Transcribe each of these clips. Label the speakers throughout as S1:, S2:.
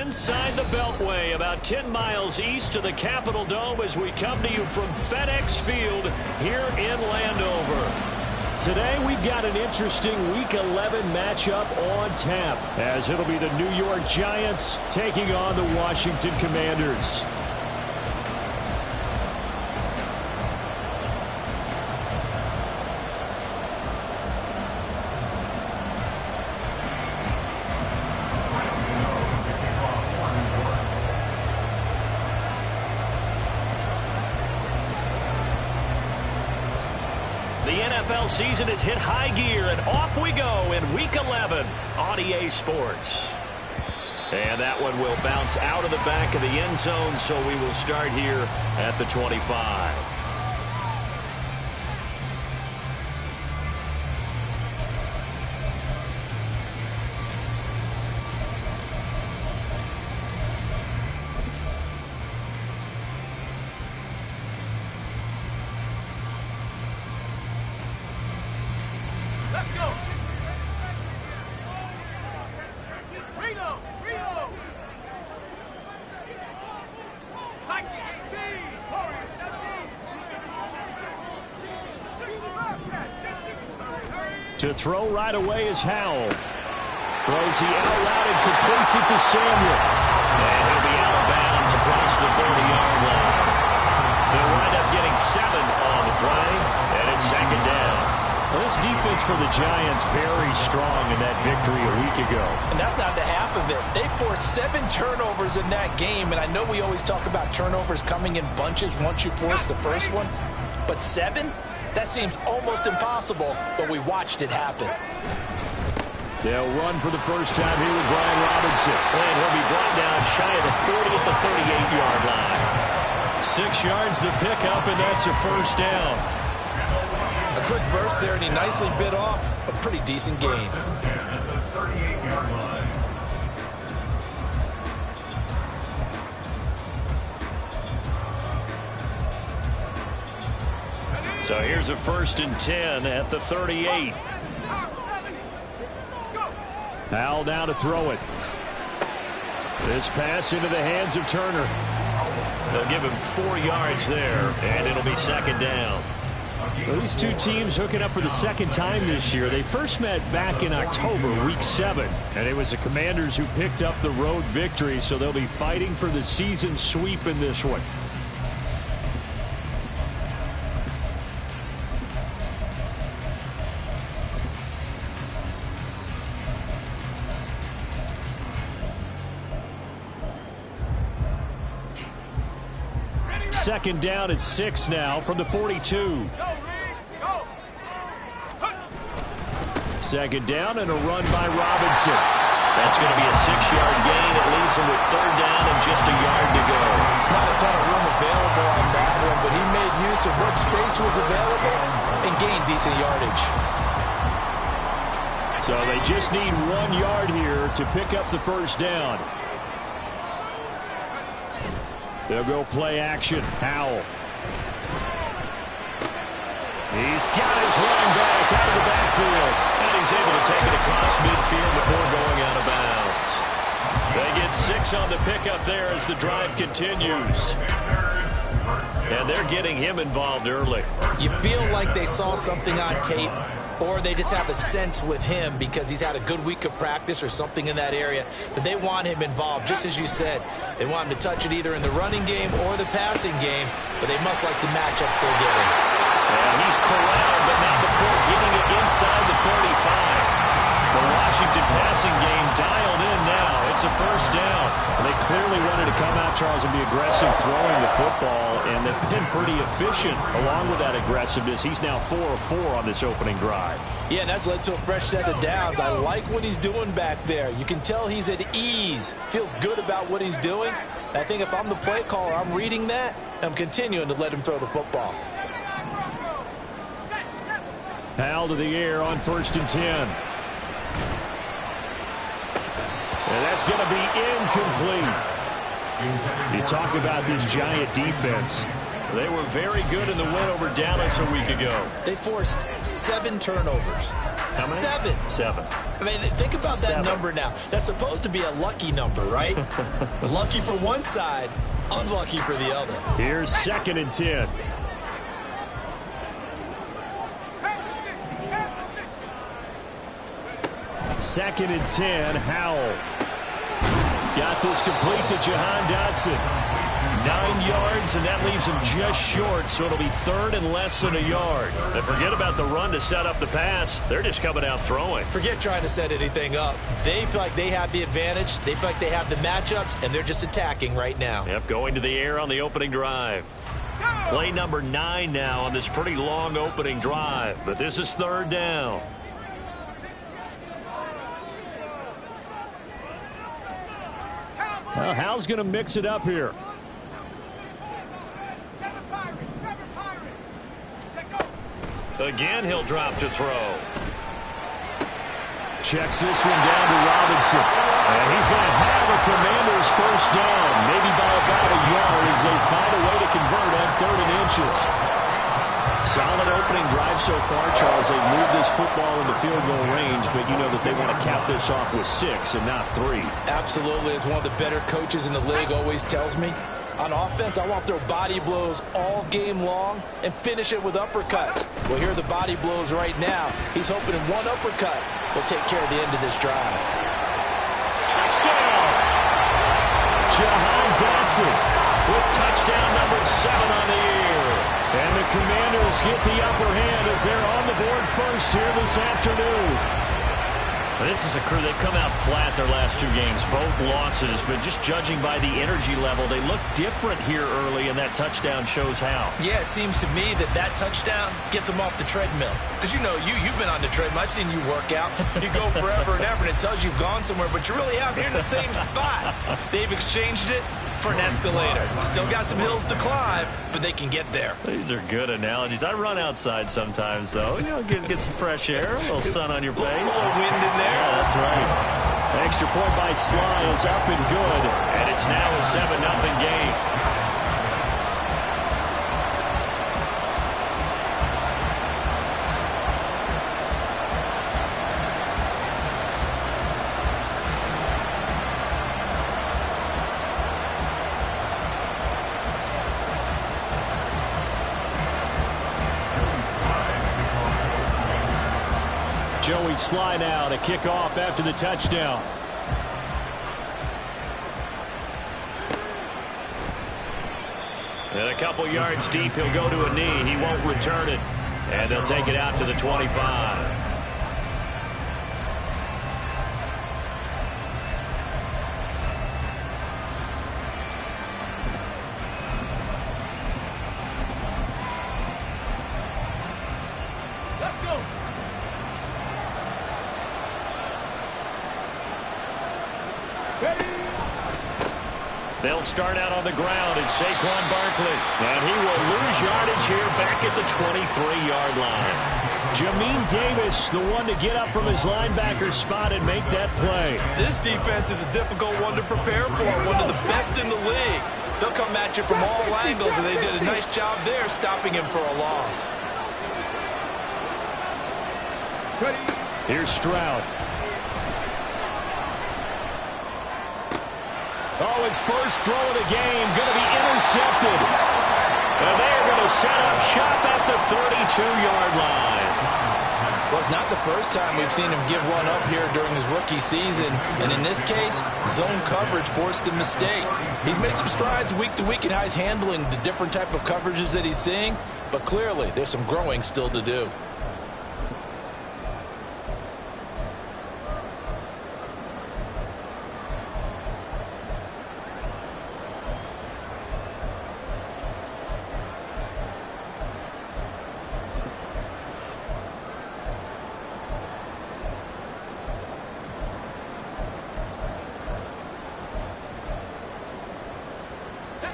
S1: inside the Beltway, about 10 miles east of the Capitol Dome as we come to you from FedEx Field here in Landover. Today we've got an interesting Week 11 matchup on tap, as it'll be the New York Giants taking on the Washington Commanders. The NFL season has hit high gear, and off we go in Week 11 on EA Sports. And that one will bounce out of the back of the end zone, so we will start here at the 25.
S2: Let's go.
S1: To throw right away is Howell. Throws the out route and completes it to Samuel. And he'll be out of bounds across the 30-yard line. They'll wind up getting 7 on the play, and it's second down. Well, this defense for the Giants very strong in that victory a week ago.
S2: And that's not the half of it. They forced 7 turnovers in that game, and I know we always talk about turnovers coming in bunches once you force the first one, but 7? That seems almost impossible, but we watched it happen.
S1: They'll run for the first time here with Brian Robinson. And he'll be brought down shy of the 40 at the 38-yard line. 6 yards the pickup, and that's a first down.
S2: A quick burst there, and he nicely bit off a pretty decent gain.
S1: So here's a 1st and 10 at the 38. Howell now to throw it. This pass into the hands of Turner. They'll give him 4 yards there, and it'll be second down. Well, these two teams hooking up for the second time this year. They first met back in October, Week 7, and it was the Commanders who picked up the road victory, so they'll be fighting for the season sweep in this one. Second down at 6 now from the 42. Second down and a run by Robinson. That's going to be a 6-yard gain. It leaves him with 3rd down and just a yard to go.
S2: Not a ton of room available on that one, but he made use of what space was available and gained decent yardage.
S1: So they just need 1 yard here to pick up the first down. They'll go play action. Howell. He's got his running back out of the backfield. And he's able to take it across midfield before going out of bounds. They get 6 on the pickup there as the drive continues. And they're getting him involved early.
S2: You feel like they saw something on tape, or they just have a sense with him because he's had a good week of practice or something in that area that they want him involved. Just as you said, they want him to touch it either in the running game or the passing game, but they must like the matchups they're getting.
S1: And he's corralled, but not before getting it inside the 35. The Washington passing game dialed in now. It's a first down. They clearly wanted to come out, Charles, and be aggressive throwing the football, and they've been pretty efficient along with that aggressiveness. He's now 4 of 4 on this opening drive.
S2: Yeah, and that's led to a fresh set of downs. I like what he's doing back there. You can tell he's at ease. Feels good about what he's doing. And I think if I'm the play caller, I'm reading that, and I'm continuing to let him throw the football.
S1: Howell to the air on 1st and 10. And that's going to be incomplete. You talk about this Giant defense. They were very good in the win over Dallas a week ago.
S2: They forced 7 turnovers.
S1: How many?
S2: 7. I mean, think about that number now. That's supposed to be a lucky number, right? Lucky for one side, unlucky for the other.
S1: Here's 2nd and 10. Second and 10, Howell. Got this complete to Jahan Dotson. 9 yards, and that leaves him just short, so it'll be 3rd and less than a yard. And forget about the run to set up the pass. They're just coming out throwing.
S2: Forget trying to set anything up. They feel like they have the advantage. They feel like they have the matchups, and they're just attacking right now.
S1: Yep, going to the air on the opening drive. Play number 9 now on this pretty long opening drive, but this is 3rd down. Well, Hal's going to mix it up here. Again, he'll drop to throw. Checks this one down to Robinson. And he's going to have a Commanders first down, maybe by about a yard as they find a way to convert on 3rd and inches. Solid opening drive so far, Charles. They've moved this football into field goal range, but you know that they want to cap this off with 6 and not 3.
S2: Absolutely. As one of the better coaches in the league always tells me, on offense, I want to throw body blows all game long and finish it with uppercuts. Well, here are the body blows right now. He's hoping one uppercut will take care of the end of this drive.
S1: Touchdown! Jahan Dotson with touchdown number 7 on the year. And the Commanders get the upper hand as they're on the board first here this afternoon. This is a crew that come out flat their last 2 games, both losses, but just judging by the energy level, they look different here early, and that touchdown shows how.
S2: Yeah, it seems to me that touchdown gets them off the treadmill. Because, you know, you've been on the treadmill. I've seen you work out. You go forever and ever, and it tells you you've gone somewhere, but you really have. You're in the same spot. They've exchanged it for an escalator. Still got some hills to climb, but they can get there.
S1: These are good analogies. I run outside sometimes, though. You know, get some fresh air, a little sun on your face.
S2: A little wind in there.
S1: Yeah, that's right. Extra point by Sly is up and good, and it's now a 7-0 game. Joey Sly now to kick off after the touchdown. And a couple yards deep, he'll go to a knee. He won't return it. And they'll take it out to the 25. They'll start out on the ground, and Saquon Barkley. And he will lose yardage here back at the 23-yard line. Jamin Davis, the one to get up from his linebacker spot and make that play.
S2: This defense is a difficult one to prepare for, one of the best in the league. They'll come at you from all angles, and they did a nice job there stopping him for a loss.
S1: Here's Stroud. Oh, his first throw of the game going to be intercepted. And they're going to set up shop at the 32-yard line.
S2: Well, it's not the first time we've seen him give one up here during his rookie season. And in this case, zone coverage forced the mistake. He's made some strides week to week in how he's handling the different type of coverages that he's seeing. But clearly, there's some growing still to do.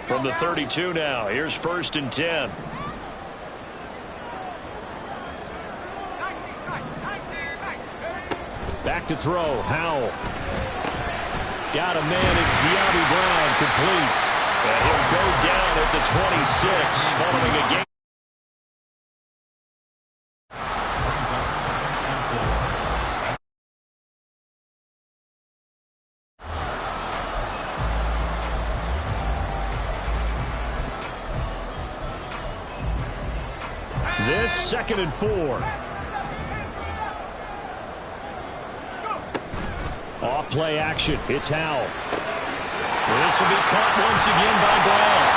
S1: From the 32 now, here's 1st and 10. Back to throw, Howell. Got a man, it's De'Ami Brown, complete. And he'll go down at the 26 following a game. This 2nd and 4. Off play action. It's Howell. This will be caught once again by Brown.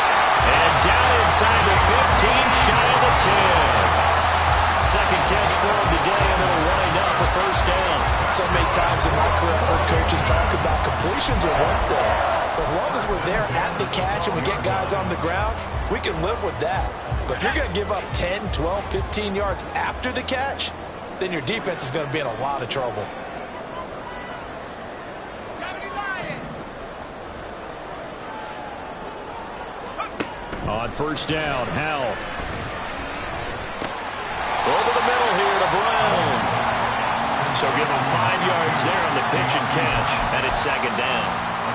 S1: And down inside the 15, shy of the 10. Second catch for him today, and it'll wind up a first down.
S2: So many times in my career, I've heard coaches talk about completions are one thing. As long as we're there at the catch and we get guys on the ground, we can live with that. But if you're going to give up 10, 12, 15 yards after the catch, then your defense is going to be in a lot of trouble.
S1: On first down, Howell. Over the middle here to Brown. So give him 5 yards there on the pitch and catch, and it's 2nd down.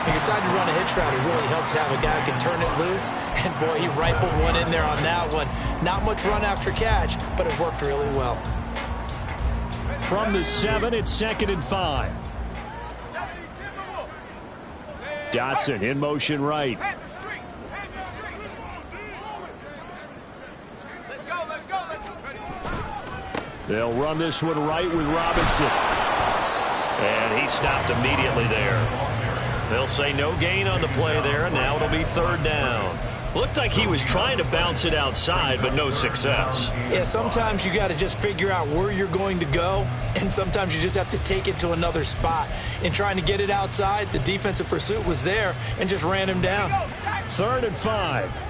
S2: He decided to run a hitch route. It really helped to have a guy who can turn it loose. And, boy, he rifled one in there on that one. Not much run after catch, but it worked really well.
S1: From the 7, it's 2nd and 5. Dotson in motion right. They'll run this one right with Robinson. And he stopped immediately there. They'll say no gain on the play there, and now it'll be 3rd down. Looked like he was trying to bounce it outside, but no success.
S2: Yeah, sometimes you got to just figure out where you're going to go, and sometimes you just have to take it to another spot. In trying to get it outside, the defensive pursuit was there and just ran him down.
S1: 3rd and 5.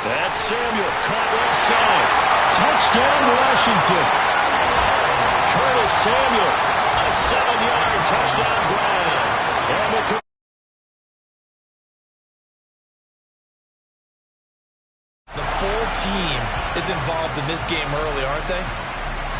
S1: That's Samuel, caught right side. Touchdown, Washington. Curtis Samuel, a 7-yard touchdown grab. And
S2: the full team is involved in this game early, aren't they?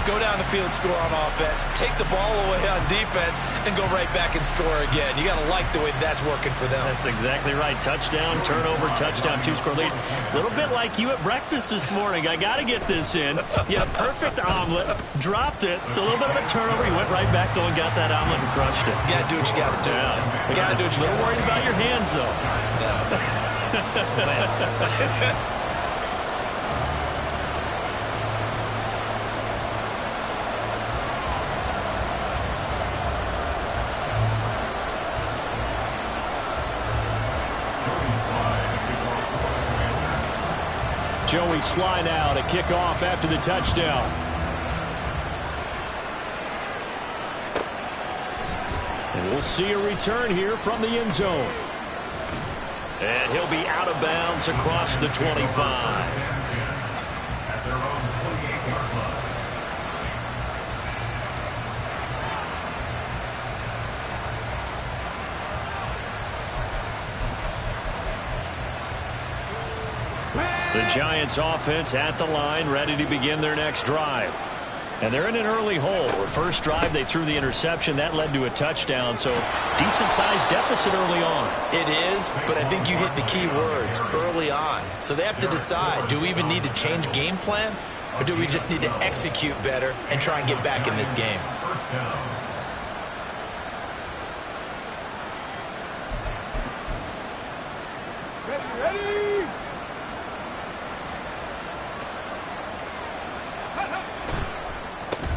S2: Go down the field, score on offense, take the ball away on defense, and go right back and score again. You got to like the way that's working for them.
S1: That's exactly right. Touchdown, turnover, touchdown, 2-score lead. A little bit like you at breakfast this morning. I got to get this in. You had a perfect omelet, dropped it, so a little bit of a turnover. You went right back, though, and got that omelet and crushed it.
S2: You got to do what you got to do.
S1: Yeah.
S2: You got to do what you got to do.
S1: Don't worry about your hands, though.
S2: Yeah.
S1: Joey Sly now to kick off after the touchdown. And we'll see a return here from the end zone. And he'll be out of bounds across the 25. The Giants offense at the line, ready to begin their next drive. And they're in an early hole. The first drive, they threw the interception. That led to a touchdown, so decent-sized deficit early on.
S2: It is, but I think you hit the key words, early on. So they have to decide, do we even need to change game plan, or do we just need to execute better and try and get back in this game?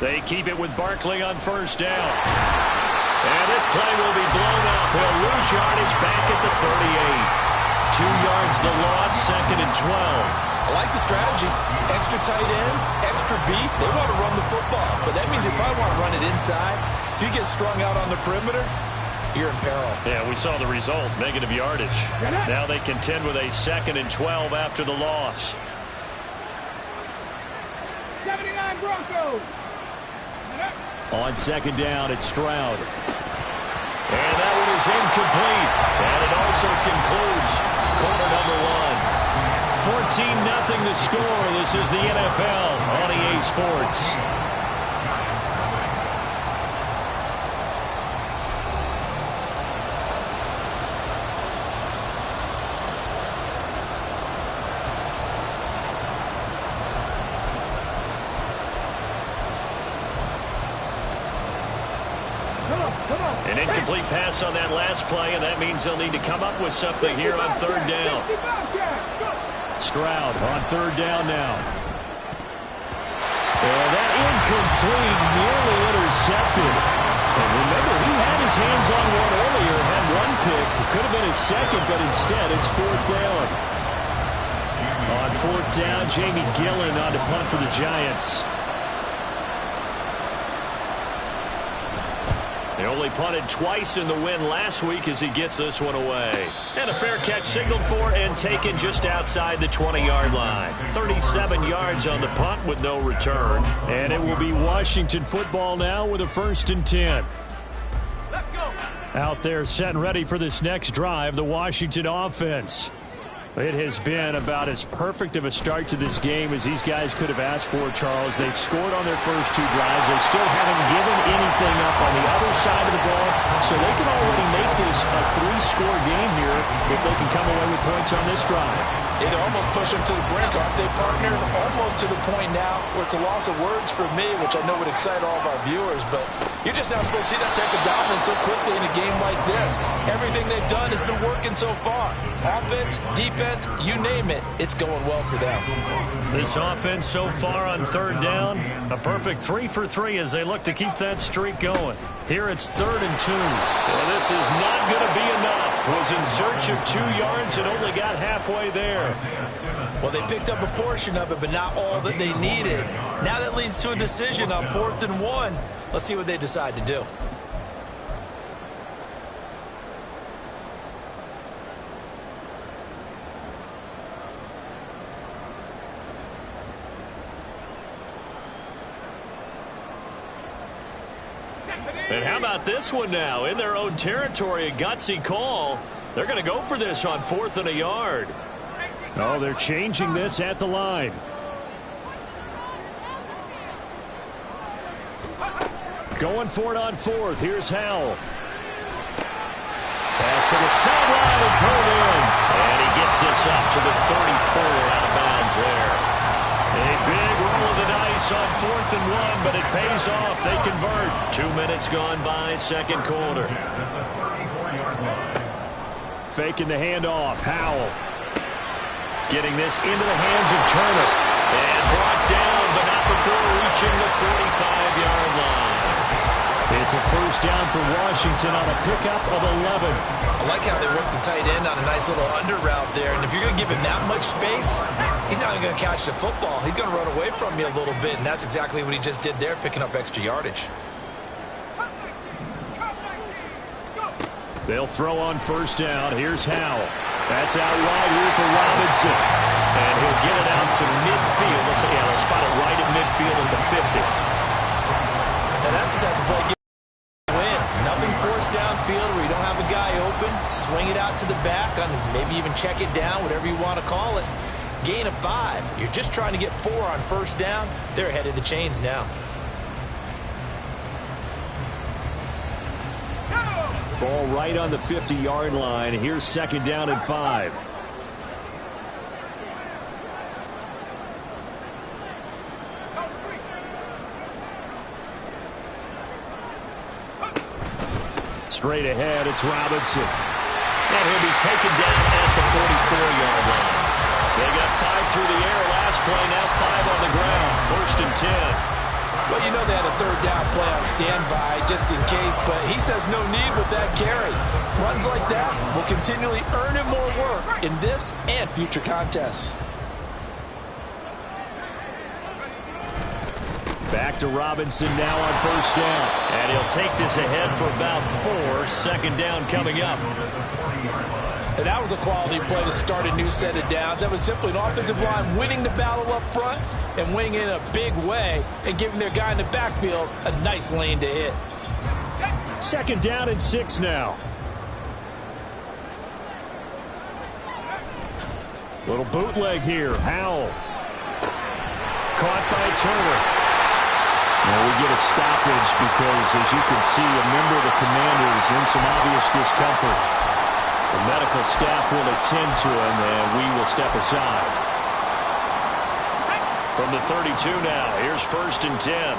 S1: They keep it with Barkley on first down. And this play will be blown up. He'll lose yardage back at the 38. 2 yards the loss, 2nd and 12.
S2: I like the strategy. Extra tight ends, extra beef. They want to run the football, but that means they probably want to run it inside. If you get strung out on the perimeter, you're in peril.
S1: Yeah, we saw the result, negative yardage. Now they contend with a 2nd and 12 after the loss.
S3: 79 Broncos.
S1: On 2nd down, it's Stroud. And that one is incomplete. And it also concludes quarter number 1. 14-0 the score. This is the NFL on EA Sports. An incomplete pass on that last play, and that means they'll need to come up with something here on third down. Stroud on third down now. And that incomplete, nearly intercepted. And remember, he had his hands on one earlier, had one pick. It could have been his second, but instead it's fourth down. On fourth down, Jamie Gillen on to punt for the Giants. They only punted twice in the win last week as he gets this one away. And a fair catch signaled for and taken just outside the 20-yard line. 37 yards on the punt with no return. And it will be Washington football now with a 1st and 10. Let's go. Out there set and ready for this next drive, the Washington offense. It has been about as perfect of a start to this game as these guys could have asked for, Charles. They've scored on their first 2 drives. They still haven't given anything up on the other side of the ball, so they can already make this a 3-score game here if they can come away with points on this drive.
S2: It almost pushed them to the brink, aren't they, partner? Almost to the point now where it's a loss of words for me, which I know would excite all of our viewers, but you're just not supposed to see that type of dominance so quickly in a game like this. Everything they've done has been working so far. Offense, defense, you name it, it's going well for them.
S1: This offense so far on third down, a perfect 3 for 3 as they look to keep that streak going. Here it's 3rd and 2. Well, this is not going to be enough. Was in search of 2 yards and only got halfway there.
S2: Well, they picked up a portion of it, but not all that they needed. Now that leads to a decision on 4th and 1. Let's see what they decide to do.
S1: And how about this one now? In their own territory, a gutsy call. They're going to go for this on 4th and a yard. Oh, they're changing this at the line. Going for it on 4th. Here's Howell. Pass to the sideline and pulled in. And he gets this up to the 34 out of bounds there. A big roll of the dice on 4th and 1, but it pays off. They convert. 2 minutes gone by, second quarter. Faking the handoff. Howell. Getting this into the hands of Turner. And brought down, but not before reaching the 45-yard line. It's a first down for Washington on a pickup of 11.
S2: I like how they work the tight end on a nice little under route there. And if you're going to give him that much space, he's not even going to catch the football. He's going to run away from you a little bit, and that's exactly what he just did there, picking up extra yardage.
S1: They'll throw on first down. Here's Howell. That's out wide here for Robinson. And he'll get it out to midfield. They'll spot it right at midfield at the 50.
S2: Now that's the type of play win. Nothing forced downfield where you don't have a guy open. Swing it out to the back, maybe even check it down, whatever you want to call it. Gain of 5. You're just trying to get 4 on first down. They're ahead of the chains now.
S1: Ball right on the 50-yard line. Here's 2nd down and 5. Straight ahead, it's Robinson. And he'll be taken down at the 44-yard line. They got 5 through the air last play, now 5 on the ground. 1st and 10.
S4: Well, you know they had a 3rd down play on standby just in case, but he says no need with that carry. Runs like that will continually earn him more work in this and future contests.
S1: Back to Robinson now on first down. And he'll take this ahead for about 4. 2nd down coming up.
S4: And that was a quality play to start a new set of downs. That was simply an offensive line winning the battle up front and winning in a big way and giving their guy in the backfield a nice lane to hit.
S1: 2nd down and 6 now. Little bootleg here. Howell. Caught by Turner. Now we get a stoppage because, as you can see, a member of the Commanders in some obvious discomfort. The medical staff will attend to him, and we will step aside. From the 32 now, here's 1st and 10.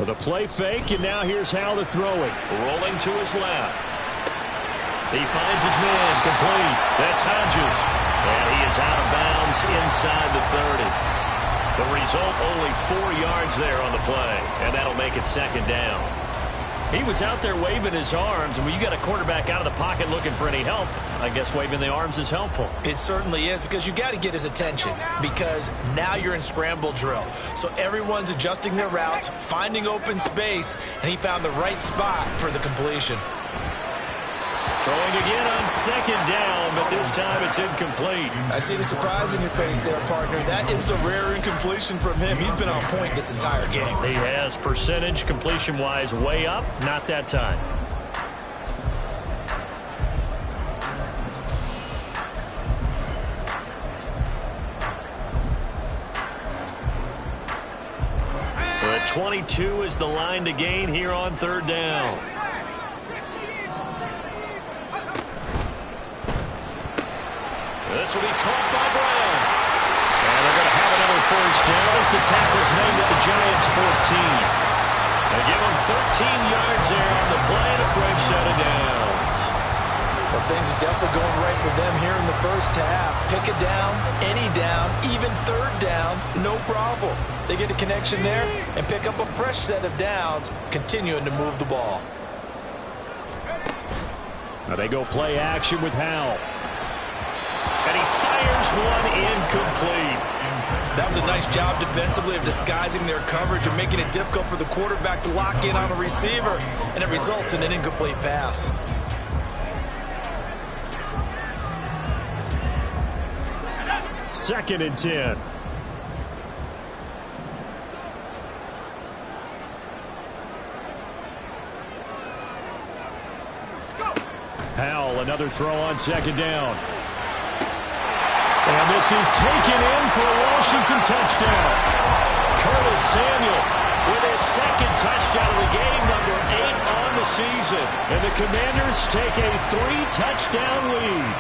S1: With a play fake, and now here's Howell to throw it. Rolling to his left. He finds his man, complete. That's Hodges. And he is out of bounds inside the 30. The result, only 4 yards there on the play, and that'll make it second down. He was out there waving his arms, and when you got a quarterback out of the pocket looking for any help, I guess waving the arms is helpful.
S2: It certainly is, because you got to get his attention, because now you're in scramble drill. So everyone's adjusting their routes, finding open space, and he found the right spot for the completion.
S1: Throwing again on second down, but this time it's incomplete.
S2: I see the surprise in your face there, partner. That is a rare incompletion from him. He's been on point this entire game.
S1: He has percentage completion-wise way up, not that time. The 22 is the line to gain here on third down. This will be caught by Brown. And they're going to have another first down as the tackle's made at the Giants' 14. They give them 13 yards there on the play and a fresh set of downs.
S4: Well, things are definitely going right for them here in the first half. Pick a down, any down, even third down, no problem. They get a connection there and pick up a fresh set of downs, continuing to move the ball.
S1: Now they go play action with Howell. And he fires one incomplete.
S2: That was a nice job defensively of disguising their coverage and making it difficult for the quarterback to lock in on a receiver, and it results in an incomplete pass.
S1: Second and 10. Howell, another throw on second down. And this is taken in for a Washington touchdown. Curtis Samuel with his second touchdown of the game, number 8 on the season. And the Commanders take a 3-touchdown lead.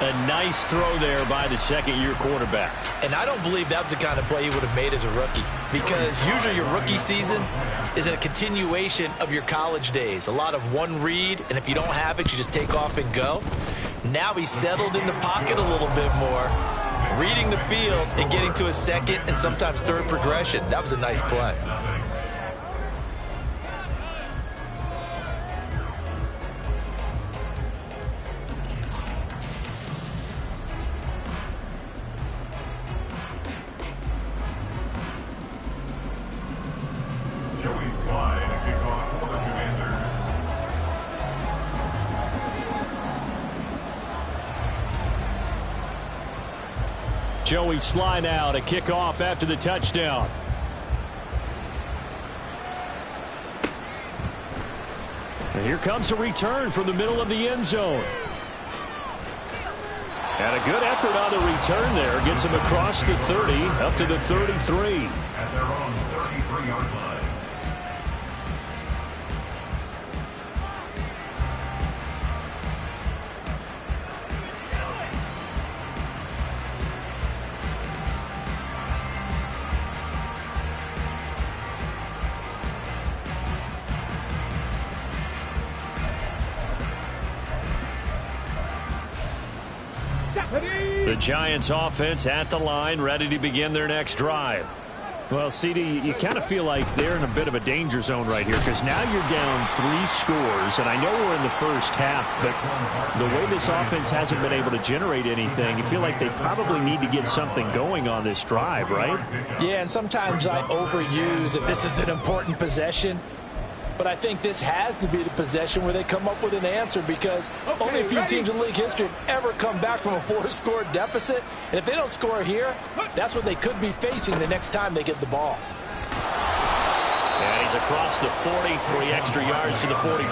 S1: A nice throw there by the second-year quarterback.
S2: And I don't believe that was the kind of play he would have made as a rookie, because usually your rookie season is a continuation of your college days. A lot of one read, and if you don't have it, you just take off and go. Now he's settled in the pocket a little bit more, reading the field and getting to a second and sometimes third progression. That was a nice play.
S1: Joey Sly now to kick off after the touchdown. And here comes a return from the middle of the end zone. And a good effort on the return there. Gets him across the 30, up to the 33.
S5: At their own 33-yard line.
S1: The Giants offense at the line, ready to begin their next drive. Well, CD, you kind of feel like they're in a bit of a danger zone right here, because now you're down 3 scores, and I know we're in the first half, but the way this offense hasn't been able to generate anything, you feel like they probably need to get something going on this drive, right?
S4: Yeah, and sometimes I overuse if this is an important possession. But I think this has to be the possession where they come up with an answer, because only a few teams in league history have ever come back from a 4-score deficit. And if they don't score here, that's what they could be facing the next time they get the ball.
S1: And he's across the 40, 3 extra yards to the 43.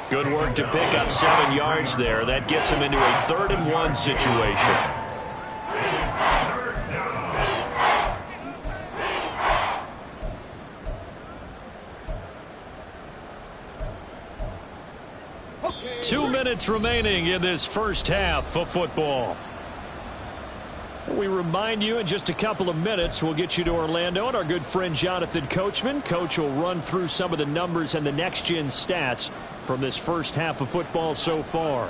S1: Good work to pick up 7 yards there. That gets him into a 3rd-and-1 situation. Two minutes remaining in this first half of football. we remind you in just a couple of minutes, we'll get you to Orlando, and our good friend Jonathan Coachman. Coach will run through some of the numbers and the next-gen stats from this first half of football so far.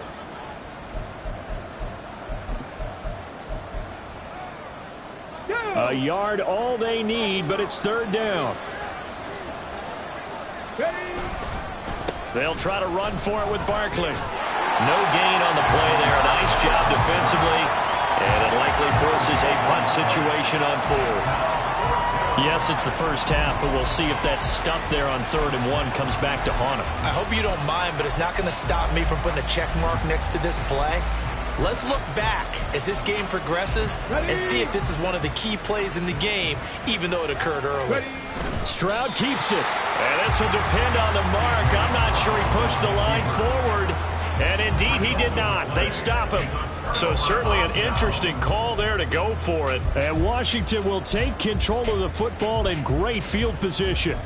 S1: A yard all they need, but it's third down. They'll try to run for it with Barkley.
S6: No gain on the play there. Nice job defensively. And it likely forces a punt situation on fourth.
S1: Yes, it's the first half, but we'll see if that stuff there on 3rd and 1 comes back to haunt him.
S2: I hope you don't mind, but it's not going to stop me from putting a check mark next to this play. Let's look back as this game progresses and see if this is one of the key plays in the game, even though it occurred early.
S1: Stroud keeps it. And this will depend on the mark. I'm not sure he pushed the line forward. And indeed, he did not. They stop him. So certainly an interesting call there to go for it. And Washington will take control of the football in great field position.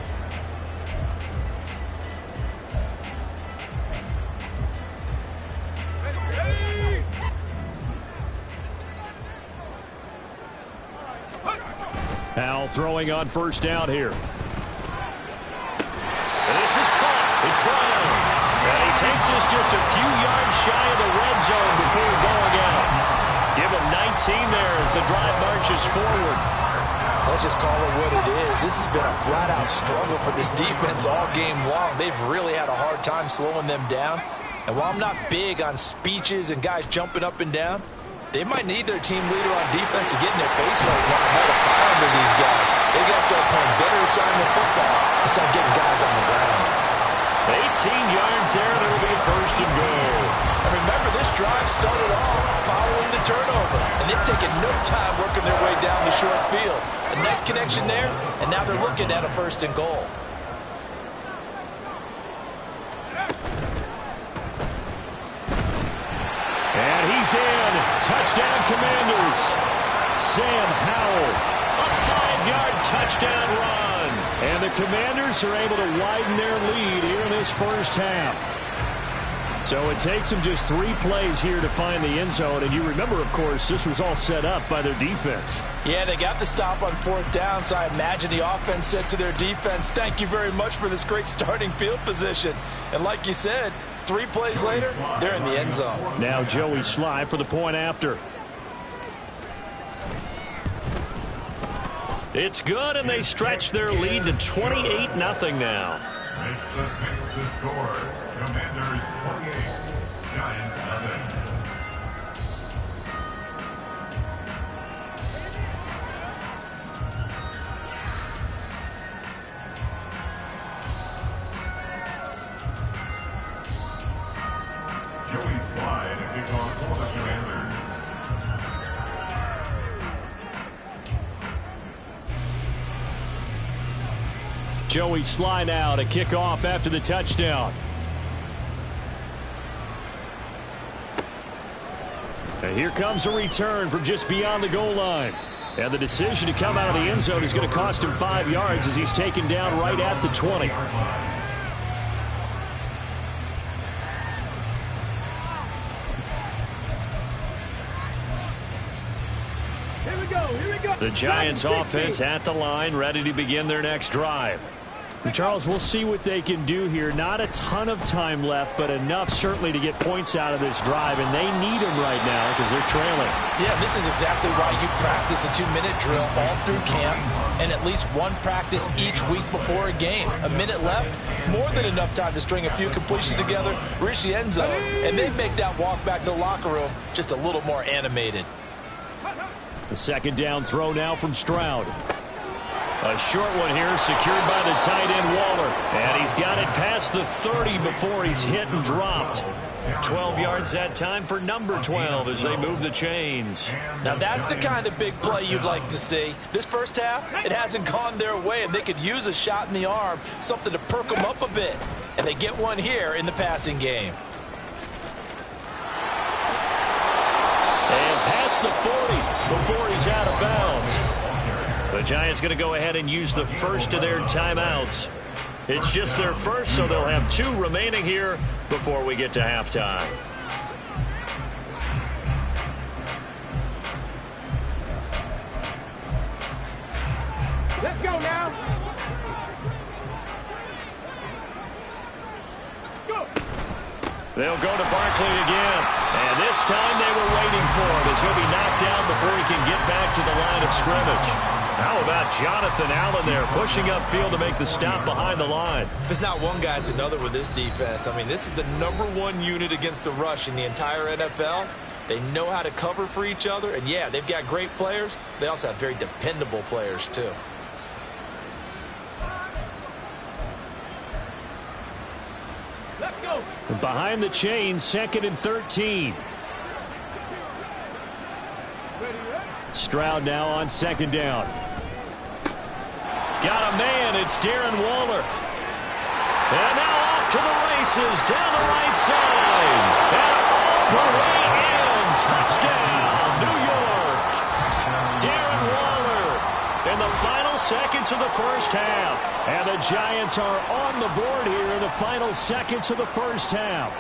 S1: Powell throwing on first down here.
S6: And this is caught. It's Brown.
S1: And he takes us just a few yards shy of the red zone before going out. Give him 19 there as the drive marches forward.
S4: Let's just call it what it is. This has been a flat-out struggle for this defense all game long. They've really had a hard time slowing them down. And while I'm not big on speeches and guys jumping up and down, they might need their team leader on defense to get in their face right now and light a fire under these guys. They got to start playing better assignment football and start getting guys on the ground.
S1: 18 yards there, and it'll be a first and goal.
S4: And remember, this drive started off following the turnover, and they've taken no time working their way down the short field. A nice connection there, and now they're looking at a first and goal.
S1: And he's in. Touchdown, Commanders. Sam Howell. A 5-yard touchdown run. And the Commanders are able to widen their lead here in this first half. So it takes them just 3 plays here to find the end zone. And you remember, of course, this was all set up by their defense.
S4: Yeah, they got the stop on 4th down, so I imagine the offense said to their defense, thank you very much for this great starting field position. And like you said, 3 plays later, they're in the end zone.
S1: Now Joey Sly for the point after. It's good, and they stretch their lead to 28-0 now.
S5: Makes the score. Commanders 28, Giants 0. Joey Slide to kick off for the Commanders.
S1: Joey Sly now to kick off after the touchdown. And here comes a return from just beyond the goal line. And the decision to come out of the end zone is going to cost him 5 yards as he's taken down right at the 20.
S3: Here we go.
S1: The Giants offense at the line, ready to begin their next drive. And Charles, we'll see what they can do here. Not a ton of time left, but enough certainly to get points out of this drive, and they need them right now because they're trailing.
S4: Yeah, this is exactly why you practice a 2-minute drill all through camp and at least one practice each week before a game. A minute left, more than enough time to string a few completions together, reach the end zone, and then make that walk back to the locker room just a little more animated.
S1: The second down throw now from Stroud. A short one here, secured by the tight end Waller. And he's got it past the 30 before he's hit and dropped. 12 yards that time for number 12 as they move the chains.
S4: Now that's the kind of big play you'd like to see. This first half, it hasn't gone their way, and they could use a shot in the arm, something to perk them up a bit. And they get one here in the passing game.
S1: And past the 40 before he's out of bounds. The Giants going to go ahead and use the first of their timeouts. It's just their first, so they'll have 2 remaining here before we get to halftime.
S3: Let's go now. Go.
S1: They'll go to Barkley again. And this time they were waiting for him as he'll be knocked down before he can get back to the line of scrimmage. How about Jonathan Allen there pushing upfield to make the stop behind the line?
S2: If it's not one guy, it's another with this defense. I mean, this is the #1 unit against the rush in the entire NFL. They know how to cover for each other. And, yeah, they've got great players. They also have very dependable players, too.
S3: Let's go.
S1: Behind the chains, 2nd and 13. Stroud now on 2nd down. Got a man. It's Darren Waller. And now off to the races down the right side. And all the way in. Touchdown, New York. Darren Waller in the final seconds of the first half. And the Giants are on the board here in the final seconds of the first half.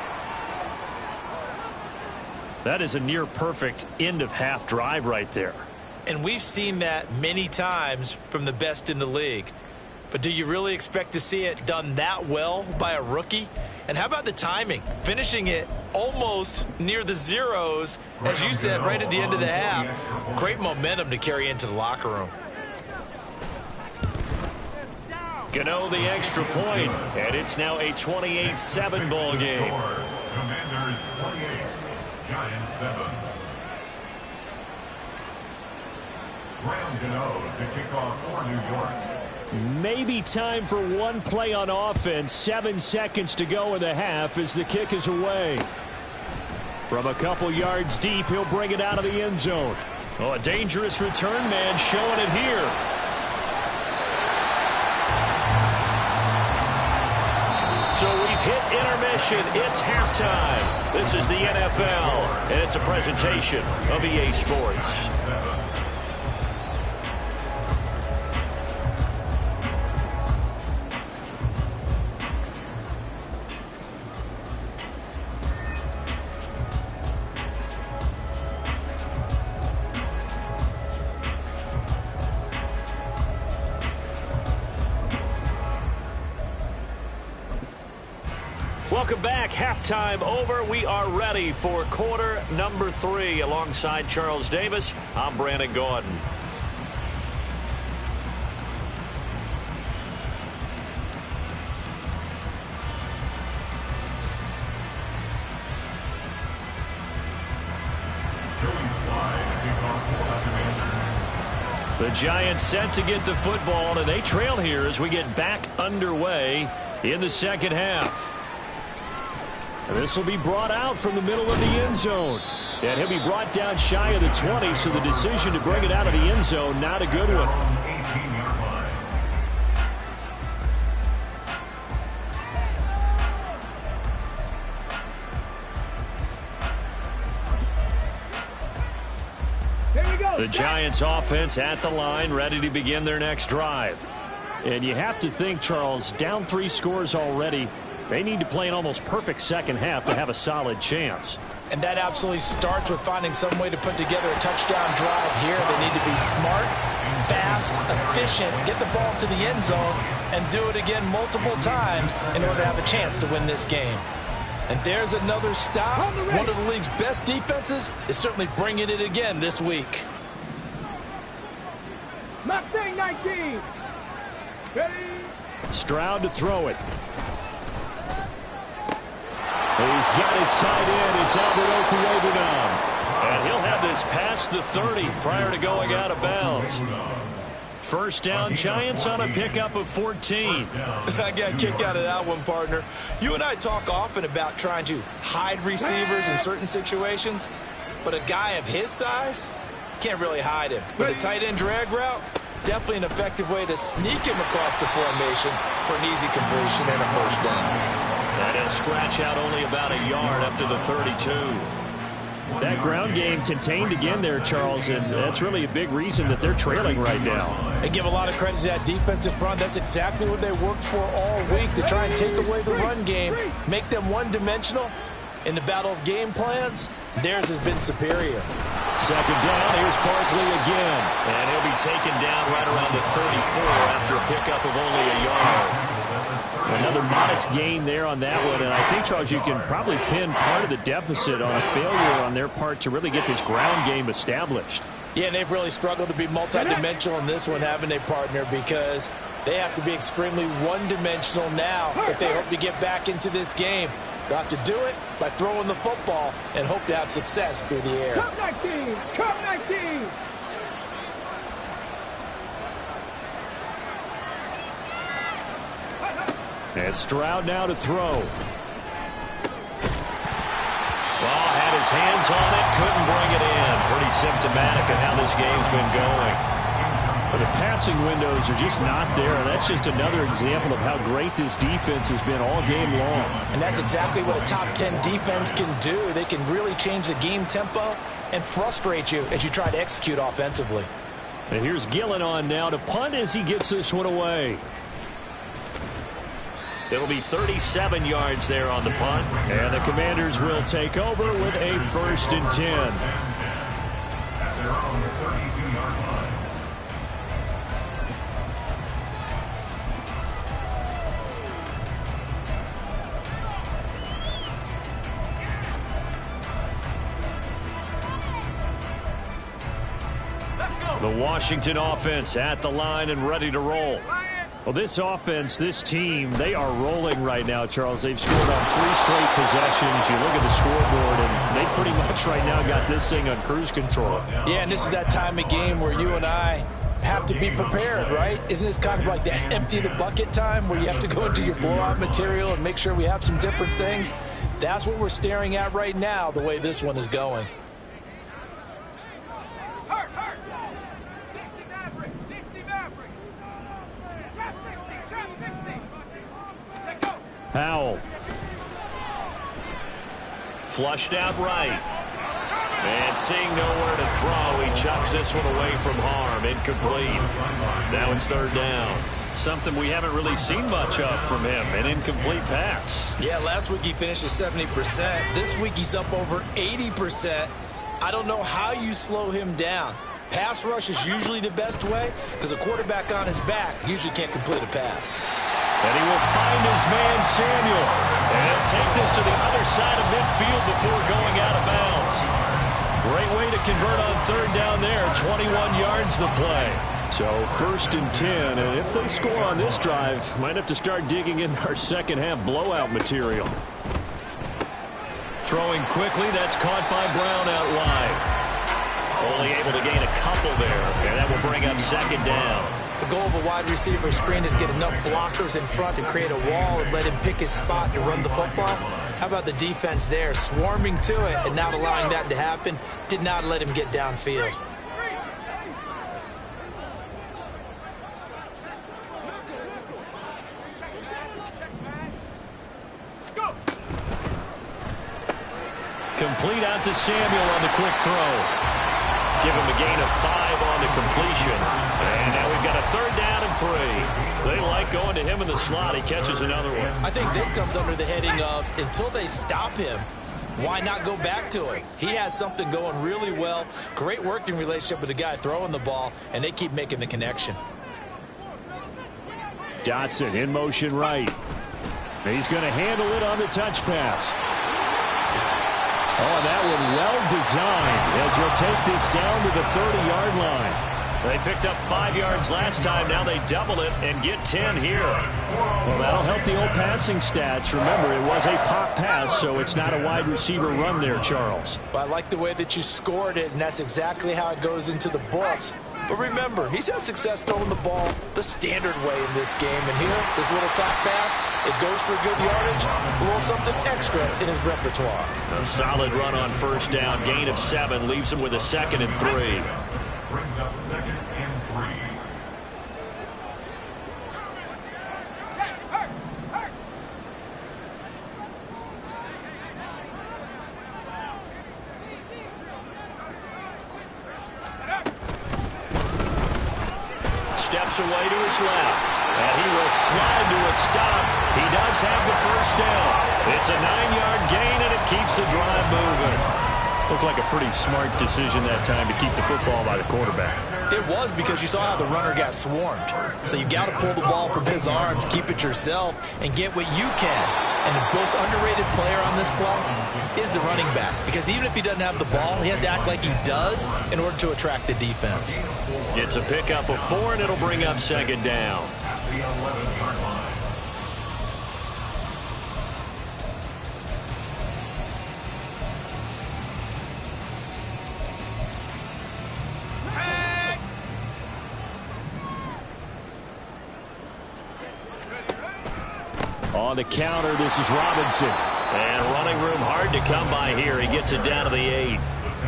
S1: That is a near-perfect end-of-half drive right there.
S2: And we've seen that many times from the best in the league. But do you really expect to see it done that well by a rookie? And how about the timing? Finishing it almost near the zeros, as you said, right at the end of the half. Great momentum to carry into the locker room.
S1: Gano the extra point, and it's now a 28-7 ball game.
S5: Commanders 28, Giants 7. Graham Gano to kick off for New York.
S1: Maybe time for one play on offense. 7 seconds to go in the half as the kick is away. From a couple yards deep, he'll bring it out of the end zone. Oh, a dangerous return man showing it here. So we've hit intermission. It's halftime. This is the NFL, and it's a presentation of EA Sports. Welcome back. Halftime over. We are ready for quarter number 3. Alongside Charles Davis, I'm Brandon Gordon. The Giants set to get the football, and they trail here as we get back underway in the second half. This will be brought out from the middle of the end zone. And he'll be brought down shy of the 20, so the decision to bring it out of the end zone, not a good one.
S3: Here we go.
S1: The Giants offense at the line, ready to begin their next drive. And you have to think, Charles, down 3 scores already. They need to play an almost perfect second half to have a solid chance.
S4: And that absolutely starts with finding some way to put together a touchdown drive here. They need to be smart, fast, efficient, get the ball to the end zone, and do it again multiple times in order to have a chance to win this game. And there's another stop. One of the league's best defenses is certainly bringing it again this week.
S3: Mustang 19. Ready.
S1: Stroud to throw it. He's got his tight end. It's Albert Okuwobunom. And he'll have this past the 30 prior to going out of bounds. First down, Giants on a pickup of 14.
S2: I got a kick out of that one, partner. You and I talk often about trying to hide receivers in certain situations, but a guy of his size can't really hide him. But the tight end drag route, definitely an effective way to sneak him across the formation for an easy completion and a first down.
S1: And he'll scratch out only about a yard up to the 32. That ground game contained again there, Charles, and that's really a big reason that they're trailing right now.
S4: They give a lot of credit to that defensive front. That's exactly what they worked for all week, to try and take away the run game, make them one-dimensional, In the battle of game plans, theirs has been superior.
S1: Second down, here's Barkley again.
S6: And he'll be taken down right around the 34 after a pickup of only a yard.
S1: Another modest gain there on that one, and I think, Charles, you can probably pin part of the deficit on a failure on their part to really get this ground game established.
S4: Yeah, and they've really struggled to be multidimensional in this one, haven't they, partner? Because they have to be extremely one-dimensional now if they hope to get back into this game. They'll have to do it by throwing the football and hope to have success through the air.
S3: Come 19! Come 19!
S1: And Stroud now to throw.
S6: Well, had his hands on it, couldn't bring it in. Pretty symptomatic of how this game's been going.
S1: But the passing windows are just not there, and that's just another example of how great this defense has been all game long.
S4: And that's exactly what a top 10 defense can do. They can really change the game tempo and frustrate you as you try to execute offensively.
S1: And here's Gillen on now to punt as he gets this one away.
S6: It'll be 37 yards there on the punt.
S1: And the Commanders will take over with a 1st and 10.
S5: At their own 32-yard line.
S1: The Washington offense at the line and ready to roll. Well, this offense, this team, they are rolling right now, Charles. They've scored on 3 straight possessions. You look at the scoreboard, and they pretty much right now got this thing on cruise control.
S4: Yeah, and this is that time of game where you and I have to be prepared, right? Isn't this kind of like that empty the bucket time where you have to go into your blowout material and make sure we have some different things? That's what we're staring at right now, the way this one is going.
S1: Powell.
S6: Flushed out right. And seeing nowhere to throw, he chucks this one away from harm. Incomplete. Now it's 3rd down.
S1: Something we haven't really seen much of from him, an incomplete pass.
S2: Yeah, last week he finished at 70%. This week he's up over 80%. I don't know how you slow him down. Pass rush is usually the best way because a quarterback on his back usually can't complete a pass.
S6: And he will find his man, Samuel. And take this to the other side of midfield before going out of bounds. Great way to convert on 3rd down there. 21 yards the play.
S1: So 1st and 10, and if they score on this drive, might have to start digging in our second half blowout material.
S6: Throwing quickly, that's caught by Brown out wide. Only able to gain a couple there, and that will bring up 2nd down.
S2: The goal of a wide receiver screen is get enough blockers in front to create a wall and let him pick his spot to run the football. How about the defense there, swarming to it and not allowing that to happen? Did not let him get downfield.
S6: Complete out to Samuel on the quick throw. Give him a gain of 5 on the completion. And now we've got a 3rd down and 3. They like going to him in the slot. He catches another one.
S2: I think this comes under the heading of until they stop him, why not go back to it? He has something going really well. Great working relationship with the guy throwing the ball, and they keep making the connection.
S1: Dotson in motion right. He's going to handle it on the touch pass. Oh, that one well designed as he'll take this down to the 30-yard line.
S6: They picked up 5 yards last time. Now they double it and get 10 here.
S1: Well, that'll help the old passing stats. Remember, it was a pop pass, so it's not a wide receiver run there, Charles.
S4: Well, I like the way that you scored it, and that's exactly how it goes into the books. But remember, he's had success throwing the ball the standard way in this game. And here, this little top pass, it goes for good yardage, a little something extra in his repertoire.
S6: A solid run on 1st down, gain of 7, leaves him with a 2nd and 3.
S5: Brings up 2nd and 3.
S6: Steps away to his left. And he will slide to a stop
S1: He does have the first down. It's a 9-yard gain, and it keeps the drive moving.
S6: Looked like a pretty smart decision that time to keep the football by the quarterback.
S2: It was, because you saw how the runner got swarmed. So you've got to pull the ball from his arms, keep it yourself, and get what you can. And the most underrated player on this play is the running back. Because even if he doesn't have the ball, he has to act like he does in order to attract the defense.
S1: It's a pickup of 4, and it'll bring up second down.
S5: The 11-yard line.
S1: On the counter, this is Robinson. And running room hard to come by here. He gets it down to the 8.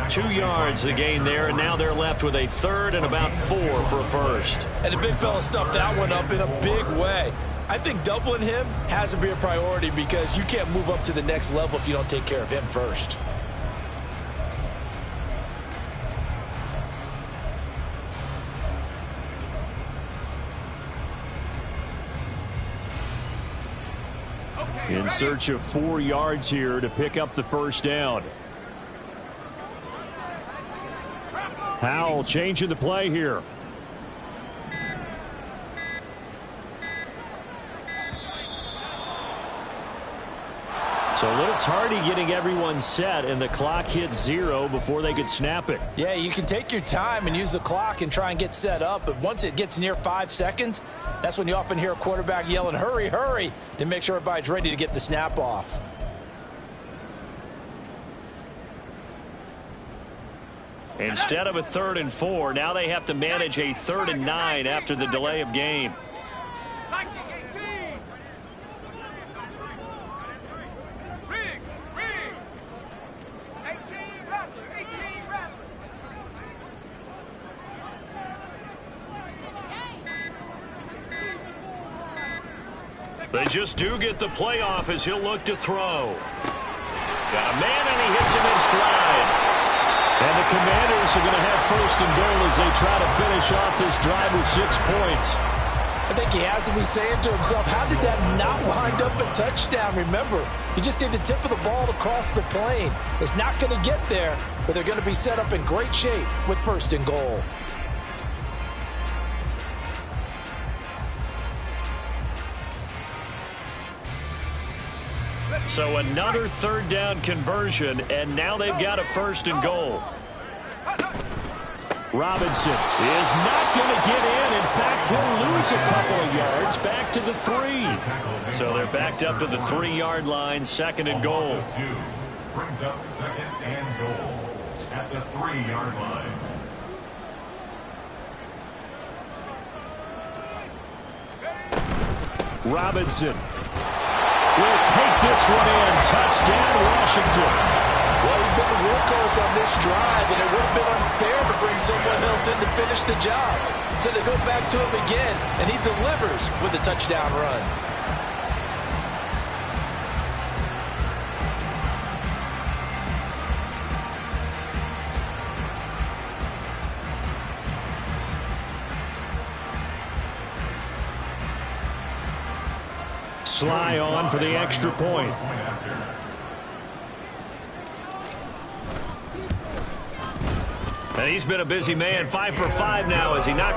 S1: 2 yards the gain there, and now they're left with a third and about 4 for a first.
S2: And the big fella stuffed that one up in a big way. I think doubling him has to be a priority, because you can't move up to the next level if you don't take care of him first.
S1: In search of 4 yards here to pick up the first down. Howell changing the play here. So a little tardy getting everyone set, and the clock hit 0 before they could snap it.
S4: Yeah, you can take your time and use the clock and try and get set up, but once it gets near 5 seconds, that's when you often hear a quarterback yelling, hurry, hurry, to make sure everybody's ready to get the snap off.
S1: Instead of a 3rd and 4, now they have to manage a 3rd and 9 after the delay of game. They just do get the playoff as he'll look to throw. Got a man, and he hits him in stride.
S6: And the Commanders are going to have 1st and goal as they try to finish off this drive with 6 points.
S4: I think he has to be saying to himself, how did that not wind up a touchdown? Remember, he just did the tip of the ball across the plane. It's not going to get there, but they're going to be set up in great shape with 1st and goal.
S1: So another 3rd down conversion, and now they've got a 1st and goal.
S6: Robinson is not going to get in. In fact, he'll lose a couple of yards back to the 3.
S1: So they're backed up to the 3-yard line, 2nd and goal.
S5: Brings up 2nd and goal at the 3-yard line.
S6: Robinson will take this one in. Touchdown, Washington.
S4: Well, he's been the workhorse on this drive, and it would have been unfair to bring someone else in to finish the job. So they go back to him again, and he delivers with a touchdown run.
S6: Sly on for the extra point.
S1: And he's been a busy man, 5 for 5 now as he knocks